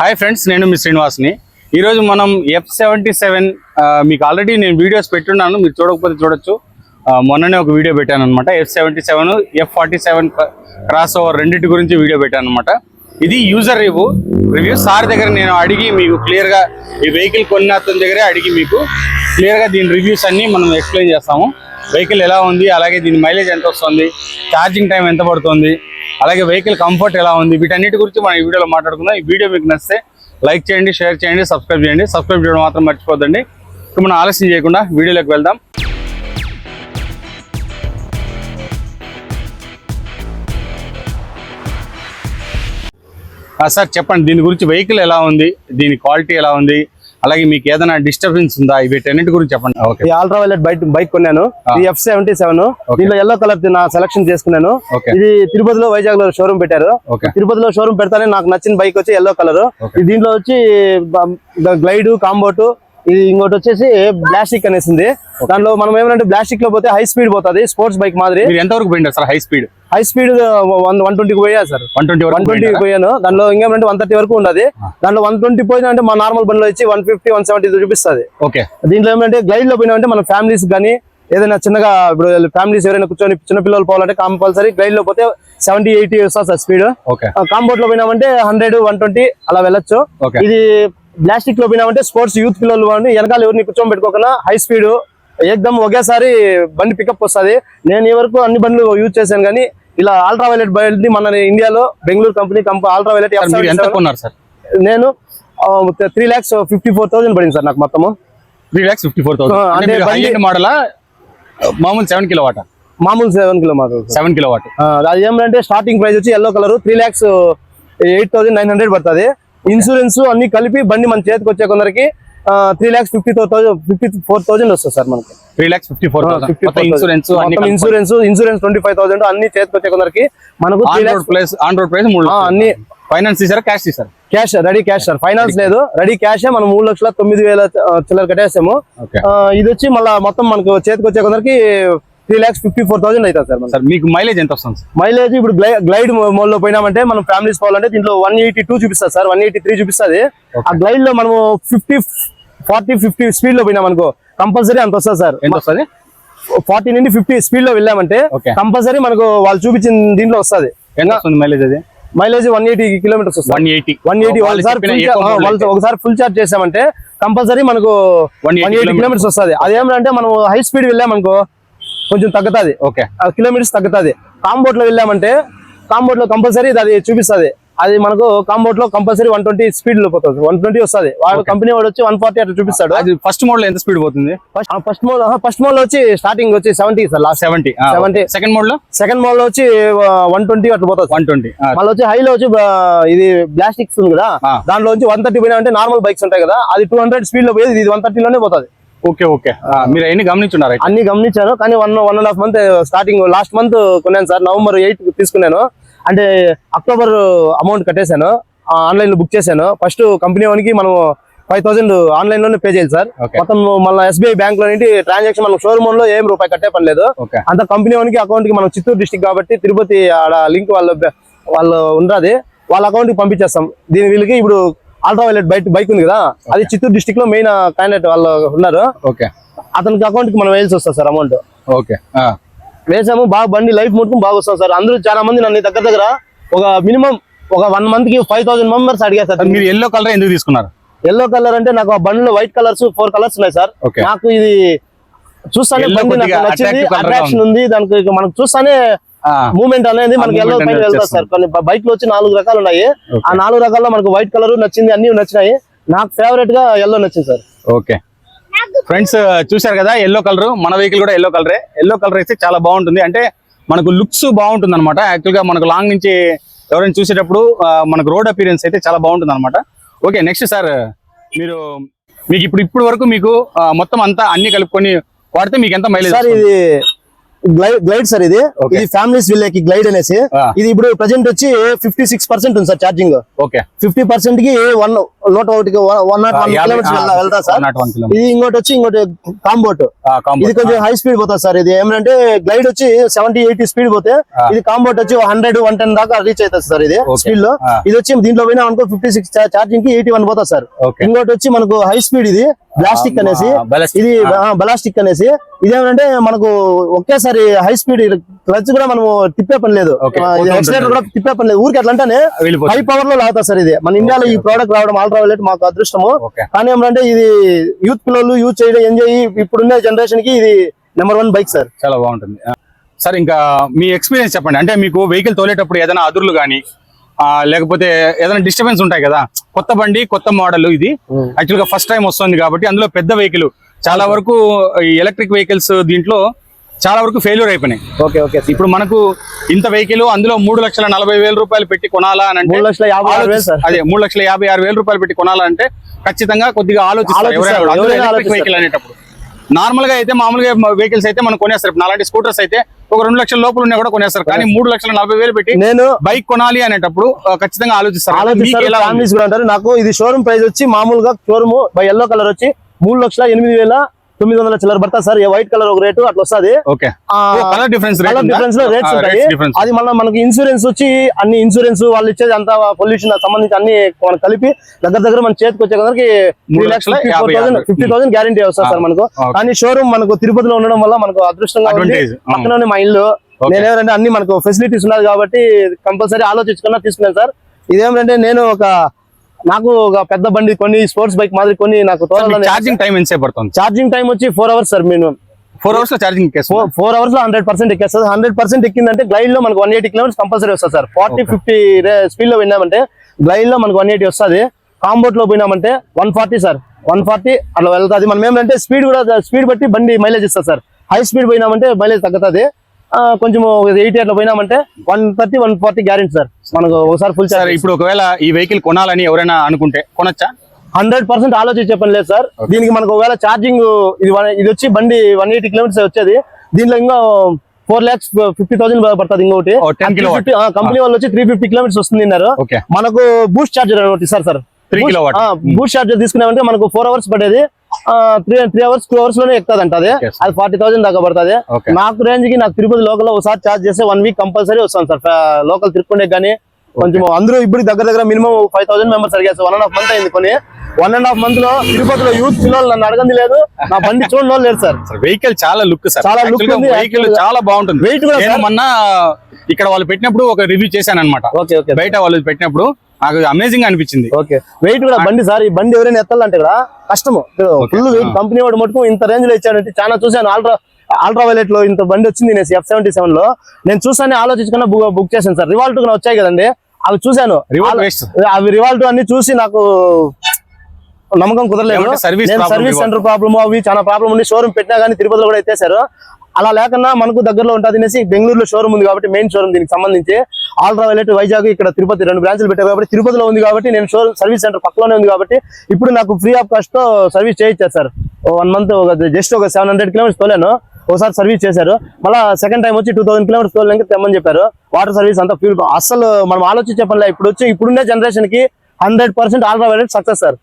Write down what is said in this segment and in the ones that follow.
Hi friends, నేను మీ శ్రీనివాస్ని. ఈరోజు మనం F77 మీకు ఆల్రెడీ నేను వీడియోస్ పెట్టున్నాను, మీరు చూడకపోతే చూడొచ్చు. మొన్ననే ఒక వీడియో పెట్టాను అనమాట. F77 F47 క్రాస్ ఓవర్ రెండింటి గురించి వీడియో పెట్టాను అనమాట. ఇది యూజర్ రివ్యూ సార్ దగ్గర నేను అడిగి మీకు క్లియర్గా ఈ వెహికల్ కొన్న అతని దగ్గరే అడిగి మీకు క్లియర్గా దీని రివ్యూస్ అన్నీ మనం ఎక్స్ప్లెయిన్ చేస్తాము. వెహికల్ ఎలా ఉంది, అలాగే దీని మైలేజ్ ఎంత వస్తుంది, ఛార్జింగ్ టైం ఎంత పడుతుంది, అలాగే వెహికల్ కంఫర్ట్ ఎలా ఉంది, వీటన్నిటి గురించి మనం ఈ వీడియోలో మాట్లాడుకుందాం. ఈ వీడియో మీకు నచ్చితే లైక్ చేయండి, షేర్ చేయండి, సబ్స్క్రైబ్ చేయండి. సబ్స్క్రైబ్ చేయడం మాత్రం మర్చిపోద్దండి. ఇప్పుడు మనం ఆలస్యం చేయకుండా వీడియోలోకి వెళ్దాం. సార్ చెప్పండి, దీని గురించి వెహికల్ ఎలా ఉంది, దీని క్వాలిటీ ఎలా ఉంది, అలాగే మీకు ఏదైనా డిస్టర్బెన్స్ ఉందా, వీటన్నిటి గురించి చెప్పండి. ఓకే, అల్ట్రా వైలెట్ బైక్ కొన్నాను. ఇది F77. దీంట్లో ఎల్లో కలర్ నా సెలక్షన్ చేసుకున్నాను. ఇది తిరుపతిలో, వైజాగ్ లో షోరూమ్ పెట్టారు. తిరుపతిలో షోరూమ్ పెడతానే నాకు నచ్చిన బైక్ వచ్చి ఎల్లో కలర్. దీంట్లో వచ్చి గ్లైడ్, కాంబోట్, ఇది ఇంకోటి వచ్చేసి బ్లాస్టిక్ అనేసింది. దాంట్లో మనం ఏమంటే బ్లాస్టిక్ లో పోతే హై స్పీడ్ పోతుంది, స్పోర్ట్స్ బైక్ మాదిరి. ఎంతవరకు పోయింది సార్? హై స్పీడ్ 120 పోయా సార్. 120 పోయాను. దాంట్లో ఇంకేమంటే 130 వరకు ఉండదు. దాంట్లో 120 పోయినా అంటే మా నార్మల్ బండిలో వచ్చి 150, 170 చూపిస్తుంది. ఓకే, దీంట్లో ఏమంటే గ్లైడ్ లో పోయినా అంటే మన ఫ్యామిలీస్ కానీ ఏదైనా చిన్నగా ఇప్పుడు ఫ్యామిలీస్ ఎవరైనా కూర్చొని చిన్నపిల్లలు పోవాలంటే కంపల్సరీ గ్లైడ్ లో పోతే 70, 80 వస్తుంది సార్ స్పీడ్. కాంబోట్ లో పోయినామంటే 100, 120 అలా వెళ్ళొచ్చు. ఇది ప్లాస్టిక్ లో పోయినామంటే స్పోర్ట్స్ యూత్ పిల్లలు వెనకాల ఎవరిని కూర్చొని పెట్టుకోకుండా హై స్పీడ్ ఏకదమ్ ఒకేసారి బండి పికప్ వస్తుంది. నేను ఈ వరకు అన్ని బండ్లు యూజ్ చేశాను, కానీ ఇలా అల్ట్రా వైలెట్ బండి మన ఇండియాలో బెంగళూరు కంపెనీ అల్ట్రా వైలెట్ నేను 3,54,000 పడింది సార్ నాకు మొత్తము. 3,54,000 అంటే మోడల్ మామూలు 7 కిలోవాట్, మామూలు 7 కిలోవాట్. అది ఏమంటే స్టార్టింగ్ ప్రైస్ వచ్చి ఎల్లో కలర్ 3,08,900 పడుతుంది. ఇన్సూరెన్స్ అన్ని కలిపి బండి మన చేతికి వచ్చే కొందరికి 3,54,000 వస్తుంది సార్ మనకి. 3,54,000 ఇన్సూరెన్స్ 25,000 అన్ని చేతికి వచ్చే కొందరికి మనకు అన్ని. ఫైనాన్స్ తీసారా, క్యాష్ తీసారా? Cash, ready cash sir. Finance లేదు, రెడీ క్యాష్. మనం 3,09,000 చిల్లర కట్టేసాము. ఇది వచ్చి మళ్ళీ మొత్తం మనకు చేతికి వచ్చే కొందరికి 3,54,000 అవుతుంది సార్. సార్ మీకు మైలేజ్ ఎంత వస్తుంది? మైలేజ్ ఇప్పుడు గ్లైడ్ మోడ్ లో పోయినామంటే మనం ఫ్యామిలీస్ పోవాలంటే దీంట్లో 182 చూపిస్తుంది సార్, 183 చూపిస్తుంది. ఆ గ్లైడ్ లో మనము 50, 40, 50 స్పీడ్ లో పోయినాం అనుకో కంపల్సరీ అంత వస్తుంది సార్. ఎంత వస్తుంది? 40 నుండి 50 స్పీడ్ లో వెళ్ళామంటే కంపల్సరీ మనకు వాళ్ళు చూపించిన దీంట్లో వస్తుంది. ఎంత వస్తుంది మైలేజ్? అది మైలేజ్ 180 కిలోమీటర్స్ వస్తుంది. 180 ఒకసారి ఫుల్ చార్జ్ చేసామంటే కంపల్సరీ మనకు 180 కిలోమీటర్స్ వస్తుంది. అదేమంటే మనం హై స్పీడ్ వెళ్ళామనుకో కొంచెం తగ్గుతుంది, కిలోమీటర్స్ తగ్గుతుంది. కాంబోట్ లో వెళ్ళామంటే కాంబోట్ లో కంపల్సరీ అది చూపిస్తుంది. అది మనకు కాంబోట్ లో కంపల్సరీ 120 స్పీడ్ లో పోతుంది, 120 వస్తుంది. వాడు కంపెనీ వాడు వచ్చి 140 అట్లా చూపిస్తాడు. అది ఫస్ట్ మోడ్ లో ఎంత స్పీడ్ పోతుంది? ఫస్ట్ మోడ్ లో వచ్చి స్టార్టింగ్ వచ్చి 70 సార్, లాస్ట్ 70. సెకండ్ మోడ్ లో వచ్చి 120 అట్లా పోతుంది. 120 మళ్ళీ వచ్చి హైలో వచ్చి ఇది ప్లాస్టిక్స్ ఉంది కదా, దాంట్లో వచ్చి 130 పోయినా అంటే నార్మల్ బైక్స్ ఉంటాయి కదా, అది 200 స్పీడ్ లో పోయేది, ఇది 130 లోనే పోతుంది. ఓకే, మీరు అన్ని గమనించున్నారు? అన్ని గమనించాను, కానీ 1.5 మంత్ స్టార్టింగ్ లాస్ట్ మంత్ కొన్నాను సార్. November 8 తీసుకున్నాను. అంటే అక్టోబర్ అమౌంట్ కట్టేశాను, ఆన్లైన్ లో బుక్ చేశాను. ఫస్ట్ కంపెనీ వానికి మనం 5,000 ఆన్లైన్ లోనే పే చేయాలి సార్. మొత్తం మళ్ళీ SBI బ్యాంక్ లో ట్రాన్సాక్షన్ మనం షోరూమ్ లో ఏం రూపాయి కట్టే పని లేదు. అంత కంపెనీ వానికి అకౌంట్ కి మనం చిత్తూరు డిస్ట్రిక్ట్ కాబట్టి తిరుపతి ఆడ లింక్ వాళ్ళు ఉన్నది, వాళ్ళ అకౌంట్ కి పంపించేస్తాం. దీని వీళ్ళకి ఇప్పుడు అల్ట్రా వైలెట్ బైక్ ఉంది కదా, అది చిత్తూరు డిస్ట్రిక్ట్ లో మెయిన్ క్యాండిడేట్ వాళ్ళు ఉన్నారు. అతనికి అకౌంట్ కి మనం వేయాల్సి వస్తుంది సార్ అమౌంట్. వేసాము, బాగా బండి లైఫ్ మొత్తం బాగా వస్తుంది సార్. అందరూ చాలా మంది నన్ను దగ్గర ఒక మినిమం ఒక 1 మంత్ కి 5,000 మెంబర్స్ అడిగారు సార్. మీరు ఎల్లో కలర్ ఎందుకు తీసుకున్నారు? ఎల్లో కలర్ అంటే నాకు ఆ బండిలో వైట్ కలర్స్ 4 కలర్స్ ఉన్నాయి సార్. నాకు ఇది చూస్తానే బండి నాకు నచ్చింది, అట్రాక్షన్ ఉంది దానికి. మనకు చూస్తానే మూవ్మెంట్ అనేది మనకి ఎల్లో పైన వెళ్తారు సార్. కొన్ని బైక్ లో వచ్చి 4 రకాలు ఉన్నాయి. ఆ 4 రకాల్లో మనకు వైట్ కలర్ నచ్చింది, అన్ని నచ్చినాయి. నాకు ఫేవరెట్ గా ఎల్లో నచ్చింది సార్. ఓకే ఫ్రెండ్స్, చూసారు కదా ఎల్లో కలర్. మన వెహికల్ కూడా ఎల్లో కలరే. ఎల్లో కలర్ అయితే చాలా బాగుంటుంది, అంటే మనకు లుక్స్ బాగుంటుంది అనమాట. యాక్చువల్ గా మనకు లాంగ్ నుంచి ఎవరైనా చూసేటప్పుడు మనకు రోడ్ అపీరెన్స్ అయితే చాలా బాగుంటుంది అనమాట. ఓకే, నెక్స్ట్ సార్, మీకు ఇప్పుడు వరకు మీకు మొత్తం అంతా అన్ని కలుపుకొని వాడితే మీకు ఎంత మైలేజ్ సార్? ఇది గ్లైడ్ సార్ ఇది Okay. ఇది ఫ్యామిలీస్ వీళ్ళకి గ్లైడ్ అనేసి ఇది ఇప్పుడు ప్రెసెంట్ వచ్చి 56% ఉంది సార్ ఛార్జింగ్. ఓకే 50% కి 101 కిలోమీటర్స్ వెళ్తా సార్. ఇది ఇంకోటి కాంబోట్, ఇది కొంచెం హై స్పీడ్ పోతుంది సార్. ఇది ఏమంటే గ్లైడ్ వచ్చి 70-80 స్పీడ్ పోతే ఇది కాంబోట్ వచ్చి 100-110 దాకా రీచ్ అవుతుంది సార్. ఇది స్పీడ్ లో ఇది వచ్చి దీంట్లో పోయినా అనుకో 56 ఛార్జింగ్ కి 81 పోతుంది సార్. ఇంకోటి వచ్చి మనకు హై స్పీడ్, ఇది బ్లాస్టిక్ అనేసి, ఇది బలాస్టిక్ అనేసి. ఇదేమంటే మనకు ఒకేసారి హై స్పీడ్ క్లచ్ కూడా మనం తిప్పే పని లేదు, ఎక్సిలేటర్ కూడా తిప్పే పని లేదు, ఊరికి అట్లా అంటేనే హై పవర్ లో లాగుతా సార్. ఇది మన ఇండియాలో ఈ ప్రోడక్ట్ రావడం అల్ట్రావైలెట్ మాకు అదృష్టము. కానీ ఏమంటే ఇది యూత్ పిల్లలు యూజ్ చేయడం ఎంజాయ్, ఇప్పుడున్న జనరేషన్ కి ఇది నెంబర్ 1 బైక్ సార్. చాలా బాగుంటుంది సార్. ఇంకా మీ ఎక్స్పీరియన్స్ చెప్పండి. అంటే మీకు వెహికల్ తోలేటప్పుడు ఏదైనా అదుర్లు కానీ లేకపోతే ఏదైనా డిస్టర్బెన్స్ ఉంటాయి కదా, కొత్త బండి కొత్త మోడల్, ఇది యాక్చువల్ గా ఫస్ట్ టైం వస్తుంది కాబట్టి అందులో పెద్ద వెహికల్ చాలా వరకు ఈ ఎలక్ట్రిక్ వెహికల్స్ దీంట్లో చాలా వరకు ఫెయిల్యూర్ అయిపోయినాయి. ఓకే ఇప్పుడు మనకు ఇంత వెహికల్ అందులో 3,40,000 రూపాయలు పెట్టి కొనాలా అని అంటే 3,56,000 అదే 3,56,000 రూపాయలు పెట్టి కొనాలంటే ఖచ్చితంగా కొద్దిగా ఆలోచిస్తారు వెహికల్ అనేటప్పుడు. నార్మల్ గా అయితే మామూలుగా వెహికల్స్ అయితే మనం కొనేస్తారు. నాలాంటి స్కూటర్స్ అయితే ఒక 2 లక్షల లోపల ఉన్నా కూడా కొనేస్తారు. కానీ 3,40,000 పెట్టి నేను బైక్ కొనాలి అనేటప్పుడు ఖచ్చితంగా ఆలోచిస్తారు. నాకు ఇది షోరూమ్ ప్రైస్ వచ్చి మామూలుగా షోరూమ్ ఎల్లో కలర్ వచ్చి 3,08,900 చిల్లర పడతా సార్. వైట్ కలర్ ఒక రేటు అట్లా వస్తుంది. కలర్ డిఫరెన్స్ లో రేట్స్ ఉంటాయి. అది మళ్ళీ మనకి ఇన్సూరెన్స్ వచ్చి అన్ని ఇన్సూరెన్స్ వాళ్ళు ఇచ్చేది అంతా పొల్యూషన్ సంబంధించి అన్ని మనం కలిపి దగ్గర మన చేతికి వచ్చే కదరికి 3,50,000 గ్యారంటీ వస్తుంది సార్ మనకు. కానీ షోరూమ్ మనకు తిరుపతిలో ఉండడం వల్ల మనకు అదృష్టంగా పక్కనే మా ఇల్లు. నేనేమంటే అన్ని మనకు ఫెసిలిటీస్ ఉన్నాయి కాబట్టి కంపల్సరీ ఆలోచించుకున్నా తీసుకున్నాను సార్. ఇదేమంటే నేను నాకు ఒక పెద్ద బండి కొన్ని స్పోర్ట్స్ బైక్ మాదిరి కొన్ని నాకు ఛార్జింగ్ టైం ఎంతసేపు పడుతుంది? ఛార్జింగ్ టైం వచ్చి 4 అవర్స్ సార్. నేను 4 అవర్స్ లో ఛార్జింగ్ 4 అవర్స్ లో 100% ఎక్కేస్తుంది. 100% ఎక్కిందంటే గ్లైడ్ లో మనకు 180 కిలోమీటర్స్ కంపల్సరీ వస్తుంది సార్. 40-50 స్పీడ్ లో విన్నామంటే గ్లైడ్ లో మనకు 180 వస్తుంది. కాంబోట్ లో పోయినామంటే 140 సార్. 140 అట్లా వెళ్తుంది. మనం ఏమంటే స్పీడ్ బట్టి బండి మైలేజ్ ఇస్తుంది సార్. హై స్పీడ్ పోయినామంటే మైలేజ్ తగ్గుతుంది. కొంచెం 80 అట్లా పోయినామంటే 130-140 గ్యారెంటీ సార్ మనకు ఒకసారి ఫుల్ చార్జ్. ఇప్పుడు ఒకవేళ ఈ వెహికల్ కొనాలని ఎవరైనా అనుకుంటే కొనొచ్చా? 100% ఆలోచించే పని లేదు సార్. దీనికి మనకు ఒకవేళ ఛార్జింగ్ ఇది వచ్చి బండి 180 కిలోమీటర్స్ వచ్చేది. దీంట్లో ఇంకా 4,50,000 పడుతుంది. ఇంకోటి కంపెనీ వాళ్ళు వచ్చి 350 కిలోమీటర్స్ వస్తుంది అన్నారు. మనకు బూస్ట్ చార్జర్ ఇస్తారు సార్. బూస్ట్ చార్జర్ తీసుకున్నామంటే మనకు 4 అవర్స్ పడేది 3 అవర్స్ 2 అవర్స్ లోనే ఎక్కుతుంది అంటది. అది 40,000 దాకా పడుతుంది. నాకు రేంజ్ కి నాకు తిరుపతి లోకల్ ఒకసారి చార్జ్ చేస్తే 1 వీక్ కంపల్సరీ వస్తాను సార్. లోకల్ తిరుపతి కానీ కొంచెం అందరూ ఇప్పుడు దగ్గర మినిమం 5,000 మెంబర్స్ అడిగారు. 1.5 మంత్ అయింది కొని. 1.5 మంత్ లో తిరుపతిలో యూత్ పిల్లలు నన్ను అడగంది లేదు, నా బండి చూడడం లేదు సార్. వెహికల్ చాలా లుక్ సార్, చాలా లుక్ ఉంది. వెహికల్ చాలా బాగుంటుంది. వెయిట్ కూడా మొన్న ఇక్కడ వాళ్ళు పెట్టినప్పుడు ఒక రివ్యూ చేశాను అనమాట. బయట వాళ్ళు పెట్టినప్పుడు నాకు అమేజింగ్ అనిపించింది. వెయిట్ కూడా బండి సార్. ఈ బండి ఎవరైనా ఎత్తాలంటే కూడా కష్టము. ఫుల్ వెయిట్ కంపెనీ వాడు మటుకు ఇంత రేంజ్ లో ఇచ్చాడంటే చాలా చూసాను. అల్ట్రావైలెట్ లో ఇంత బండి వచ్చింది నేను F77 లో. నేను చూసానే ఆలోచించుకున్నా బుక్ చేశాను సార్. రివాల్ట్ వచ్చాయి కదండి, అవి చూశాను. అవి రివాల్ట్ అన్ని చూసి నాకు నమ్మకం కుదరలేదు. సర్వీస్ సెంటర్ ప్రాబ్లమ్ అవి చాలా ప్రాబ్లం ఉంది. షోరూమ్ పెట్టినా కానీ తిరుపతిలో కూడా ఎత్తేసారు. అలా లేకన్నా మనకు దగ్గరలో ఉంటుంది అనేసి బెంగళూరులో షోరూమ్ ఉంది కాబట్టి మెయిన్ షోరూమ్ దీనికి సంబంధించి అల్ట్రావైలెట్ వైజాగ్ ఇక్కడ తిరుపతి 2 బ్రాంచ్లు పెట్టారు కాబట్టి తిరుపతిలో ఉంది కాబట్టి నేను షోరూమ్ సర్వీస్ సెంటర్ పక్కలోనే ఉంది కాబట్టి ఇప్పుడు నాకు ఫ్రీ ఆఫ్ కాస్ట్ తో సర్వీస్ చేయించారు సార్. 1 మంత్ జస్ట్ ఒక 700 కిలోమీటర్స్ తోలాను. ఒకసారి సర్వీస్ చేశారు. మళ్ళీ సెకండ్ టైం వచ్చి 2000 కిలోమీటర్స్ తోలడానికి తెమ్మని చెప్పారు. వాటర్ సర్వీస్ అంతా ఫ్యూల్ అసలు మనం ఆలోచించే పనిలే. ఇప్పుడున్న జనరేషన్ కి 100% అల్ట్రావైలెట్ సక్సెస్ సార్.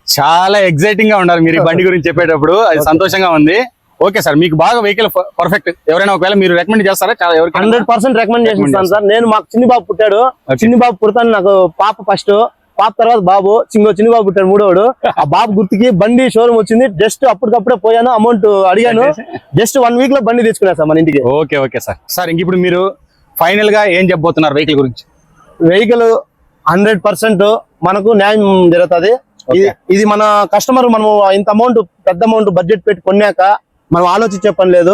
చాలా ఎక్సైటింగ్ గా ఉన్నారు మీరు ఈ బండి గురించి చెప్పేటప్పుడు. అది సంతోషంగా ఉంది. ఓకే సార్, మీకు బాగా వెహికల్ పర్ఫెక్ట్. ఎవరైనా ఒకవేళ మీరు రికమెండ్ చేస్తారా? 100% రికమెండ్ చేస్తాను సార్. నేను మాకు చిన్ని బాబు పుట్టాడు. చిన్ని బాబు పుడతాను నాకు పాప ఫస్ట్, పాప తర్వాత బాబు, చిన్ని బాబు పుట్టాడు మూడోడు. ఆ బాబు గుర్తుకి బండి షోరూమ్ వచ్చింది. జస్ట్ అప్పటికప్పుడే పోయాను, అమౌంట్ అడిగాను. జస్ట్ 1 వీక్ లో బండి తెచ్చుకున్నా సార్ మన ఇంటికి. Okay sir. సార్ ఇంక ఇప్పుడు మీరు ఫైనల్ గా ఏం చెప్పబోతున్నారు వెహికల్ గురించి? వెహికల్ 100% మనకు న్యాయం జరుగుతుంది. ఇది మన కస్టమర్ మనం ఇంత అమౌంట్ పెద్ద అమౌంట్ బడ్జెట్ పెట్టి కొన్నాక మనం ఆలోచించే పని లేదు.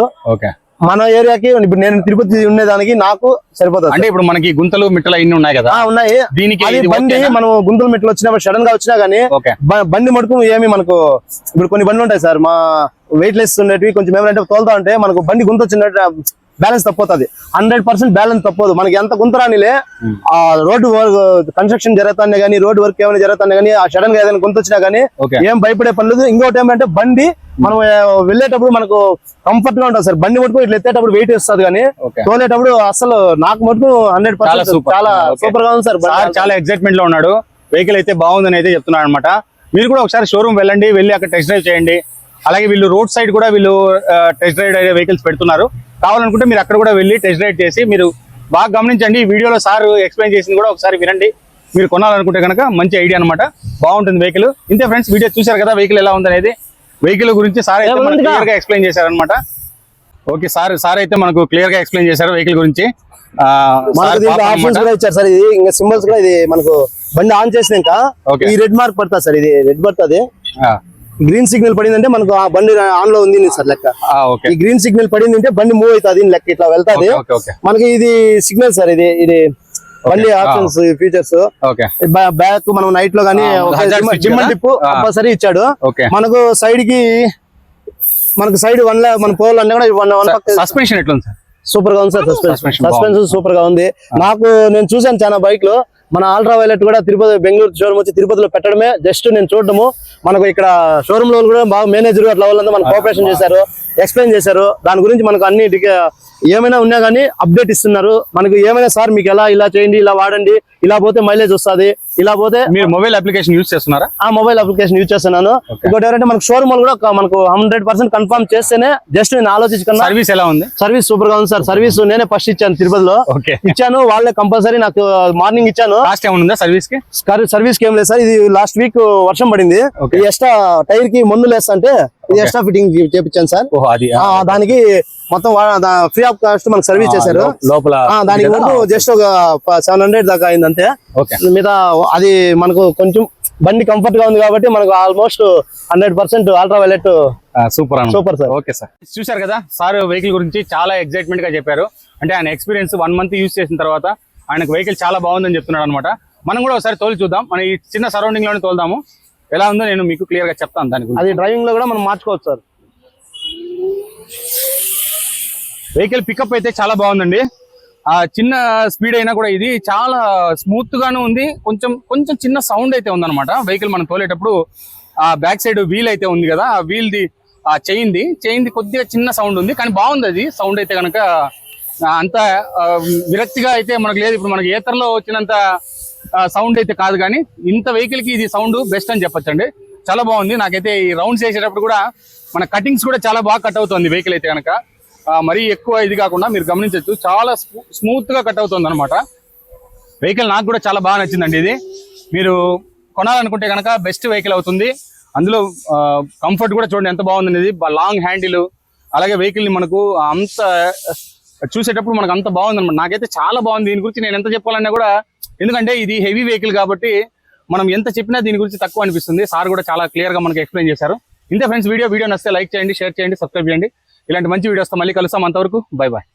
మన ఏరియాకి ఇప్పుడు నేను తిరుపతి ఉండేదానికి నాకు సరిపోతుంది. అంటే ఇప్పుడు మనకి గుంతలు మిట్టలు అన్ని ఉన్నాయి కదా? ఉన్నాయి. దీనికి బండి మనం గుంతలు మిట్టలు వచ్చినప్పుడు సడన్ గా వచ్చినా గానీ బండి మటుకు ఏమి మనకు ఇప్పుడు కొన్ని బండ్లు ఉంటాయి సార్ మా వెయిట్ లెస్ ఉండేవి కొంచెం ఏమంటే తోలుతా ఉంటే మనకు బండి గుంత వచ్చినట్టు బ్యాలెన్స్ తప్పుతుంది. 100% బ్యాలెన్స్ తప్పదు. మనకి ఎంత గుంతరానిలే ఆ రోడ్డు కన్స్ట్రక్షన్ జరుగుతానే కానీ, రోడ్డు వర్క్ ఏమైనా జరుగుతానే కానీ, ఆ సడన్ గా ఏదైనా గుంత వచ్చినా కానీ ఏం భయపడే పని లేదు. ఇంకోటి ఏమంటే బండి మనం వెళ్ళేటప్పుడు మనకు కంఫర్ట్ గా ఉంటుంది సార్. బండి మటుకు ఇట్లా ఎత్తేటప్పుడు వెయిట్ వస్తుంది కానీ తోలేటప్పుడు అసలు నాకు మటుకు 100% చాలా సూపర్ గా ఉంది సార్. చాలా ఎక్సైట్మెంట్ లో ఉన్నాడు. వెహికల్ అయితే బాగుందని అయితే చెప్తున్నాడు అనమాట. మీరు కూడా ఒకసారి షోరూమ్ వెళ్ళండి, వెళ్ళి అక్కడ టెస్ట్ డ్రైవ్ చేయండి. అలాగే వీళ్ళు రోడ్ సైడ్ కూడా వీళ్ళు టెస్ట్ డ్రైవ్ అయ్యే వెహికల్స్ పెడుతున్నారు. కావాలనుకుంటే మీరు అక్కడ కూడా వెళ్ళి టెస్ట్ డ్రైవ్ చేసి మీరు బాగా గమనించండి. ఈ వీడియోలో సార్ ఎక్స్ప్లెయిన్ చేసింది కూడా ఒకసారి వినండి. మీరు కొనాలనుకుంటే కనుక మంచి ఐడియా అనమాట. బాగుంటుంది వెహికల్. ఇంతే ఫ్రెండ్స్, వీడియో చూశారు కదా వెహికల్ ఎలా ఉందనేది. వెహికల్ గురించి సార్ అయితే మనకు క్లియర్ గా ఎక్స్ప్లెయిన్ చేశారనమాట. ఓకే సార్ అయితే మనకు క్లియర్ గా ఎక్స్ప్లెయిన్ చేశారు వెహికల్ గురించి. ఆప్షన్స్ కూడా ఇచ్చారు సార్. ఇది ఇంకా సింబల్స్ కూడా ఇది మనకు బండి ఆన్ చేసినాక ఈ రెడ్ మార్క్ పడుతుంది సార్. ఇది రెడ్ పడుతుంది, గ్రీన్ సిగ్నల్ పడిందంటే మనకు ఆ బండి ఆన్ లో ఉంది సార్ లెక్క. ఈ గ్రీన్ సిగ్నల్ పడింది అంటే బండి మూవ్ అవుతుంది లెక్క, ఇట్లా వెళ్తాది మనకి. ఇది సిగ్నల్ సార్. ఇది బండి ఆప్షన్స్ ఫీచర్స్. బ్యాక్ మనం నైట్ లో గానీ జిమ్ టిప్ కంపల్సరీ ఇచ్చాడు. మనకు సైడ్ కి మనకు సైడ్ మన పోవాలన్నా కూడా సస్పెన్షన్ ఎట్లా ఉంది సార్? సూపర్ గా ఉంది సార్. సస్పెన్షన్ సూపర్ గా ఉంది. నేను చూసాను చాలా బైక్ లో. మన అల్ట్రా వైలెట్ కూడా తిరుపతి బెంగళూరు షోరూమ్ వచ్చి తిరుపతిలో పెట్టడమే జస్ట్ నేను చూడడము. మనకు ఇక్కడ షోరూమ్ లో కూడా బాగా మేనేజర్ అట్లా వాళ్ళంతా మనకు కోఆపరేషన్ చేశారు, ఎక్స్ప్లెయిన్ చేశారు. దాని గురించి మనకు అన్ని ఏమైనా ఉన్నా కానీ అప్డేట్ ఇస్తున్నారు. మనకు ఏమైనా సార్ మీకు ఇలా చేయండి, ఇలా వాడండి, ఇలా పోతే మైలేజ్ వస్తుంది, ఇలా పోతే. మీరు మొబైల్ అప్లికేషన్ యూజ్ చేస్తున్నారా? ఆ మొబైల్ అప్లికేషన్ యూజ్ చేస్తున్నాను. ఇంకోటి ఎవరంటే మనకు షోరూమ్ కూడా మనకు 100% కన్ఫర్మ్ చేస్తేనే జస్ట్ నేను ఆలోచించుకున్నా. సర్వీస్ ఎలా ఉంది? సర్వీస్ సూపర్ గా ఉంది సార్. సర్వీస్ నేనే ఫస్ట్ ఇచ్చాను తిరుపతిలో. ఇచ్చాను, వాళ్ళే కంపల్సరీ నాకు మార్నింగ్ ఇచ్చాను. కాస్ట్ ఏమన్నా సర్వీస్ కి? సర్వీస్ కి ఏం లేదు సార్. ఇది లాస్ట్ వీక్ వర్షం పడింది, ఎక్స్ట్రా టైర్ కి మందులు వేస్తా అంటే ఇది ఎక్స్ట్రా ఫిట్టింగ్ చేపించాను సార్. దానికి మొత్తం ఫ్రీ ఆఫ్ కాస్ట్ మనకు సర్వీస్ చేశారు లోపల. దానికి ముందు జస్ట్ ఒక 700 దాకా అయింది అంతే. మీద అది మనకు కొంచెం బండి కంఫర్ట్ గా ఉంది కాబట్టి మనకు almost 100% ultra violet super sir. Okay sir, చూశారు కదా సార్ వెహికల్ గురించి చాలా ఎక్సైట్మెంట్ గా చెప్పారు. అంటే ఆయన ఎక్స్పీరియన్స్ 1 month యూజ్ చేసిన తర్వాత ఆయనకు వెహికల్ చాలా బాగుందని చెప్తున్నాడు అనమాట. మనం కూడా ఒకసారి తోలి చూద్దాం. మన ఈ చిన్న సరౌండింగ్ లోనే తోలుదాము. ఎలా ఉందో నేను మీకు క్లియర్ గా చెప్తాను. దానికి అది డ్రైవింగ్ లో కూడా మనం మార్చుకోవచ్చు సార్. వెహికల్ పికప్ అయితే చాలా బాగుందండి. ఆ చిన్న స్పీడ్ అయినా కూడా ఇది చాలా స్మూత్ గాను ఉంది. కొంచెం చిన్న సౌండ్ అయితే ఉందన్నమాట వెహికల్ మనం తోలేటప్పుడు. ఆ బ్యాక్ సైడ్ వీల్ అయితే ఉంది కదా, ఆ వీల్ ది ఆ చైన్ ది కొద్దిగా చిన్న సౌండ్ ఉంది, కానీ బాగుంది అది సౌండ్ అయితే కనుక. అంత విరక్తిగా అయితే మనకు లేదు. ఇప్పుడు మనకి ఏతర్లో వచ్చినంత సౌండ్ అయితే కాదు, కానీ ఇంత వెహికల్ కి ఇది సౌండ్ బెస్ట్ అని చెప్పొచ్చండి. చాలా బాగుంది. నాకైతే ఈ రౌండ్స్ వేసేటప్పుడు కూడా మన కటింగ్స్ కూడా చాలా బాగా కట్ అవుతుంది వెహికల్ అయితే కనుక. మరీ ఎక్కువ ఇది కాకుండా మీరు గమనించవచ్చు, చాలా స్మూత్ గా కట్ అవుతుంది అనమాట వెహికల్. నాకు కూడా చాలా బాగా నచ్చిందండి ఇది. మీరు కొనాలనుకుంటే కనుక బెస్ట్ వెహికల్ అవుతుంది. అందులో కంఫర్ట్ కూడా చూడండి ఎంత బాగుంది. లాంగ్ హ్యాండిల్, అలాగే వెహికల్ ని మనకు అంత చూసేటప్పుడు మనకు అంత బాగుంది అనమాట. నాకైతే చాలా బాగుంది. దీని గురించి నేను ఎంత చెప్పాలన్నా కూడా, ఎందుకంటే ఇది హెవీ వెహికల్ కాబట్టి మనం ఎంత చెప్పినా దీని గురించి తక్కువ అనిపిస్తుంది. సార్ కూడా చాలా క్లియర్ గా మనకి ఎక్స్ప్లెయిన్ చేశారు. ఇంతే ఫ్రెండ్స్, వీడియో నచ్చితే లైక్ చేయండి, షేర్ చేయండి, సబ్స్క్రైబ్ చేయండి. ఇలాంటి మంచి వీడియోస్తో మళ్ళీ కలుస్తాం. అంతవరకు బై బాయ్.